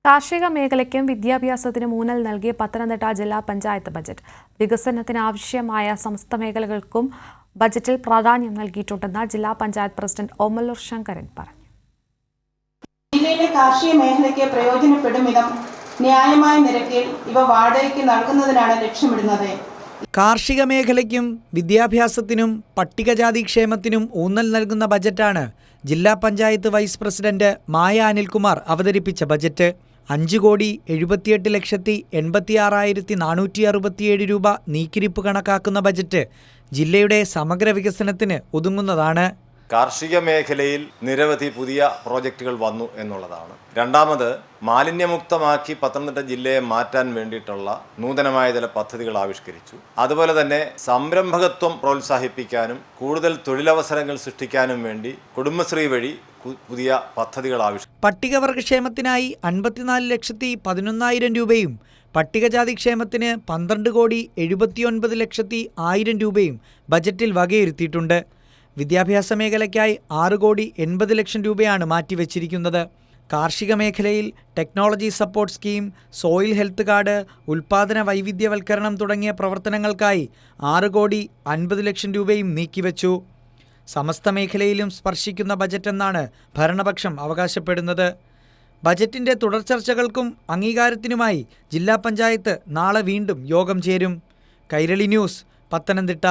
കാർഷിക മേഖലയ്ക്കും വിദ്യാഭ്യാസത്തിനും ഊന്നൽ നൽകിയ പത്തനംതിട്ട ജില്ലാ പഞ്ചായത്ത് ബജറ്റ്. വികസനത്തിന് ആവശ്യമായ സമസ്ത മേഖലകൾക്കും ബജറ്റിൽ പ്രാധാന്യം നൽകിയിട്ടുണ്ടെന്ന് ജില്ലാ പഞ്ചായത്ത് പ്രസിഡന്റ് ഓമല്ലൂർ ശങ്കരൻ പറഞ്ഞു. ജില്ലയിലെ കാർഷിക മേഖലയ്ക്ക് പ്രയോജനപ്പെടും വിധം ന്യായമായ നിരക്കിൽ ഇവ വാടകയ്ക്ക് നൽകുന്നതിനാണ് ലക്ഷ്യമിടുന്നത്. കാർഷിക മേഖലയ്ക്കും വിദ്യാഭ്യാസത്തിനും പട്ടികജാതി ക്ഷേമത്തിനും ഊന്നൽ നൽകുന്ന ബജറ്റാണ് ജില്ലാ പഞ്ചായത്ത് വൈസ് പ്രസിഡന്റ് മായ അനിൽകുമാർ അവതരിപ്പിച്ച ബജറ്റ്. 5,78,86,467 രൂപ നീക്കിരിപ്പ് കണക്കാക്കുന്ന ബജറ്റ് ജില്ലയുടെ സമഗ്ര വികസനത്തിന് ഒതുങ്ങുന്നതാണ്. കാർഷിക മേഖലയിൽ നിരവധി പുതിയ പ്രോജക്റ്റുകൾ വന്നു എന്നുള്ളതാണ്. രണ്ടാമത്, മാലിന്യമുക്തമാക്കി പത്തനംതിട്ട ജില്ലയെ മാറ്റാൻ വേണ്ടിയിട്ടുള്ള നൂതനമായ ചില പദ്ധതികൾ ആവിഷ്കരിച്ചു. അതുപോലെ തന്നെ സംരംഭകത്വം പ്രോത്സാഹിപ്പിക്കാനും കൂടുതൽ തൊഴിലവസരങ്ങൾ സൃഷ്ടിക്കാനും വേണ്ടി കുടുംബശ്രീ വഴി പുതിയ പദ്ധതികൾ ആവിഷ്കരിച്ചു. പട്ടികവർഗക്ഷേമത്തിനായി 54,11,000 രൂപയും പട്ടികജാതി ക്ഷേമത്തിന് 12,79,100,000 രൂപയും ബജറ്റിൽ വകയിരുത്തിയിട്ടുണ്ട്. വിദ്യാഭ്യാസ മേഖലയ്ക്കായി 6,80,00,000 രൂപയാണ് മാറ്റിവെച്ചിരിക്കുന്നത്. കാർഷിക മേഖലയിൽ technology support scheme, soil health card, ഉൽപ്പാദന വൈവിധ്യവൽക്കരണം തുടങ്ങിയ പ്രവർത്തനങ്ങൾക്കായി 6,50,00,000 രൂപയും നീക്കിവെച്ചു. സമസ്ത മേഖലയിലും സ്പർശിക്കുന്ന ബജറ്റെന്നാണ് ഭരണപക്ഷം അവകാശപ്പെടുന്നത്. ബജറ്റിൻ്റെ തുടർ ചർച്ചകൾക്കും അംഗീകാരത്തിനുമായി ജില്ലാ പഞ്ചായത്ത് നാളെ വീണ്ടും യോഗം ചേരും. കൈരളി ന്യൂസ്, പത്തനംതിട്ട.